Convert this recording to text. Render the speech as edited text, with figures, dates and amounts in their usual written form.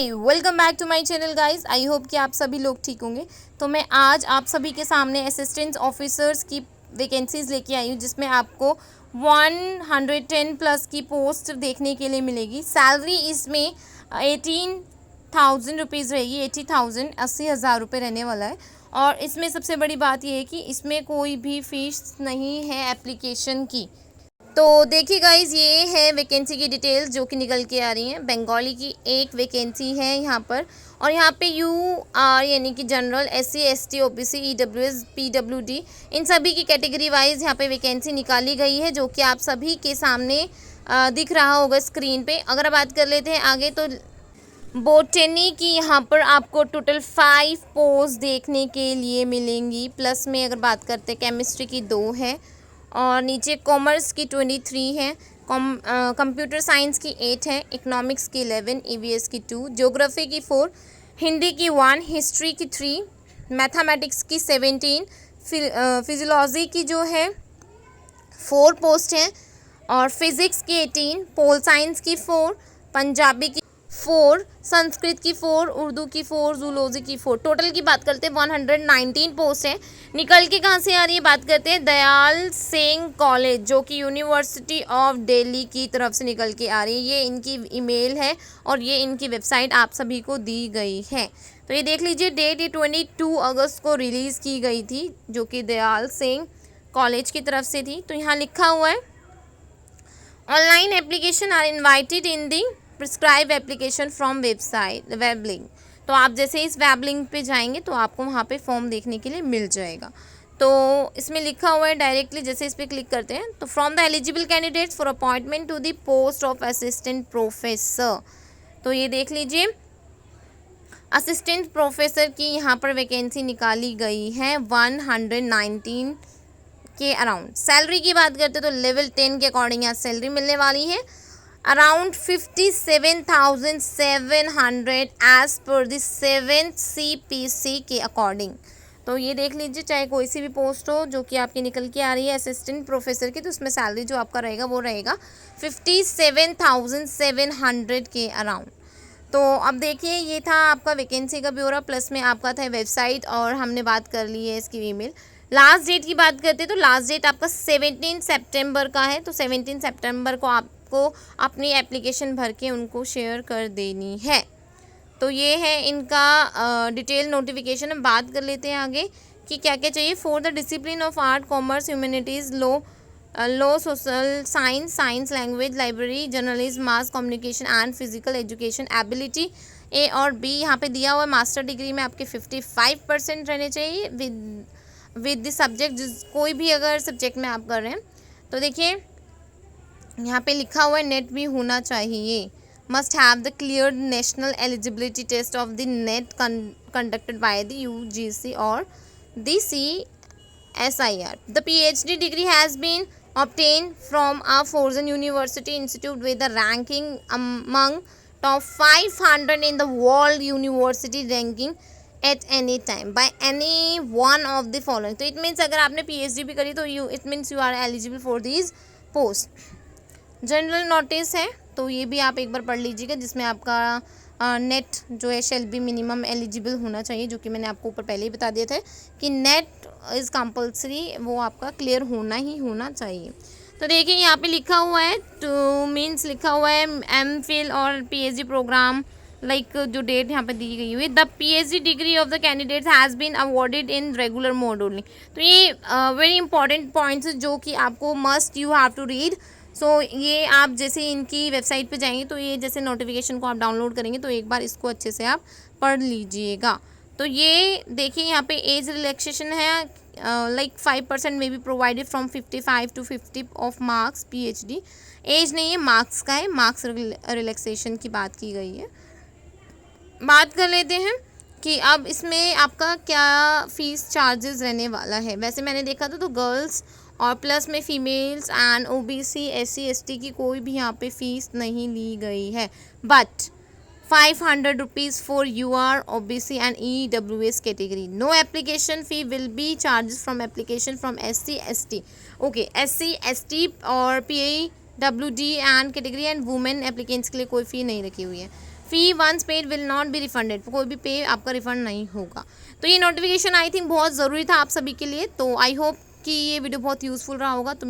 Hi, welcome back to my channel guys. I hope कि आप सभी लोग ठीक होंगे। तो मैं आज आप सभी के सामने असिस्टेंट ऑफिसर्स की वैकेंसीज लेके आई हूँ, जिसमें आपको 110 प्लस की पोस्ट देखने के लिए मिलेगी। सैलरी इसमें 18,000 रुपीज़ रहेगी। 80,000 80,000 रुपये रहने वाला है। और इसमें सबसे बड़ी बात यह है कि इसमें कोई भी फीस नहीं है एप्लीकेशन की। तो देखिए गाइज, ये है वैकेंसी की डिटेल्स जो कि निकल के आ रही हैं। बंगाली की एक वैकेंसी है यहाँ पर, और यहाँ पे UR यानी कि general, SC ST OBC EWS PWD इन सभी की कैटेगरी वाइज यहाँ पे वैकेंसी निकाली गई है, जो कि आप सभी के सामने दिख रहा होगा स्क्रीन पे। अगर बात कर लेते हैं आगे, तो बोटनी की यहाँ पर आपको टोटल 5 पोस्ट देखने के लिए मिलेंगी। प्लस में अगर बात करते हैं, केमिस्ट्री की 2 है, और नीचे कॉमर्स की 23 है, कंप्यूटर साइंस की 8 है, इकोनॉमिक्स की 11, EVS की 2, ज्योग्राफी की 4, हिंदी की 1, हिस्ट्री की 3, मैथमेटिक्स की 17, फिजियोलॉजी की जो है 4 पोस्ट हैं, और फिज़िक्स की 18, पोल साइंस की 4, पंजाबी की 4, संस्कृत की 4, उर्दू की 4, जूलॉजी की 4। टोटल की बात करते हैं 119 पोस्ट है। निकल के कहाँ से आ रही है, बात करते हैं दयाल सिंह कॉलेज, जो कि यूनिवर्सिटी ऑफ दिल्ली की तरफ से निकल के आ रही है। ये इनकी ईमेल है और ये इनकी वेबसाइट आप सभी को दी गई है। तो ये देख लीजिए, डेट ये 22 अगस्त को रिलीज़ की गई थी, जो कि दयाल सिंह कॉलेज की तरफ से थी। तो यहाँ लिखा हुआ है, online application are invited in the prescribe application from website web link. तो आप जैसे इस वेब लिंक पे जाएंगे तो आपको वहाँ पे फॉर्म देखने के लिए मिल जाएगा। तो इसमें लिखा हुआ है डायरेक्टली, जैसे इस पर क्लिक करते हैं तो from the eligible candidates for appointment to the post of assistant professor. तो ये देख लीजिए, असिस्टेंट प्रोफेसर की यहाँ पर वैकेंसी निकाली गई है 119 के अराउंड। सैलरी की बात करते तो लेवल 10 के अकॉर्डिंग यहाँ सैलरी मिलने वाली है around 57,700 as per the 7th CPC के अकॉर्डिंग। तो ये देख लीजिए, चाहे कोई सी भी पोस्ट हो जो कि आपकी निकल के आ रही है असिस्टेंट प्रोफेसर की, तो उसमें सैलरी जो आपका रहेगा वो रहेगा 57,700 के अराउंड। तो अब देखिए, ये था आपका वैकेंसी का ब्यौरा, प्लस में आपका था वेबसाइट, और हमने बात कर ली है इसकी ईमेल। लास्ट डेट की बात करते हैं तो लास्ट डेट आपका 17 सितंबर का है। तो 17 सितंबर को आपको अपनी एप्लीकेशन भर के उनको शेयर कर देनी है। तो ये है इनका डिटेल नोटिफिकेशन। हम बात कर लेते हैं आगे कि क्या क्या चाहिए। For the discipline of art, commerce, humanities, law, social science, science, language, library, journalism, mass communication and physical education ability A और B यहाँ पे दिया हुआ है। मास्टर डिग्री में आपके 55% रहने चाहिए विद द सब्जेक्ट, कोई भी अगर सब्जेक्ट में आप कर रहे हैं। तो देखिए, यहाँ पे लिखा हुआ है नेट भी होना चाहिए। Must have the clear national eligibility test of the net conducted by the UGC और द CSIR। द PhD degree has been obtained from a foreign university institute with a ranking among top 500 in the world university ranking at any time by any one of the following। तो it means अगर आपने PhD भी करी तो it means you are eligible for this post. General notice है, तो ये भी आप एक बार पढ़ लीजिएगा, जिसमें आपका नेट जो है शेल बी मिनिमम एलिजिबल होना चाहिए, जो कि मैंने आपको ऊपर पहले ही बता दिया था कि नेट इज़ कंपलसरी, वो आपका क्लियर होना ही होना चाहिए। तो देखिए, यहाँ पे लिखा हुआ है टू मीन्स लिखा हुआ है MPhil और PhD प्रोग्राम, लाइक जो डेट यहाँ पे दी गई हुई है। The PhD degree of the candidate has been awarded in regular mode only. तो ये वेरी इंपॉर्टेंट पॉइंट्स जो कि आपको must you have to read. So ये आप जैसे इनकी वेबसाइट पे जाएंगे तो ये जैसे नोटिफिकेशन को आप डाउनलोड करेंगे तो एक बार इसको अच्छे से आप पढ़ लीजिएगा। तो ये देखिए, यहाँ पे एज रिलैक्सेशन है, लाइक 5% में भी provided from 55 to 50 of marks. PhD age नहीं है, मार्क्स का है, मार्क्स रिलैक्सेशन की बात की गई है। बात कर लेते हैं कि अब इसमें आपका क्या फ़ीस चार्जेस रहने वाला है। वैसे मैंने देखा था तो गर्ल्स और प्लस में females and OBC SC ST की कोई भी यहाँ पे फ़ीस नहीं ली गई है, but 500 rupees for UR OBC and EWS category. No application fee will be charges from application from SC ST। Okay, SC ST और PWD and category and women applicants के लिए कोई फ़ी नहीं रखी हुई है। Fee once paid will not be refunded, कोई भी पे आपका रिफंड नहीं होगा। तो ये नोटिफिकेशन आई थिंक बहुत ज़रूरी था आप सभी के लिए। तो आई होप कि ये वीडियो बहुत यूज़फुल रहा होगा। तो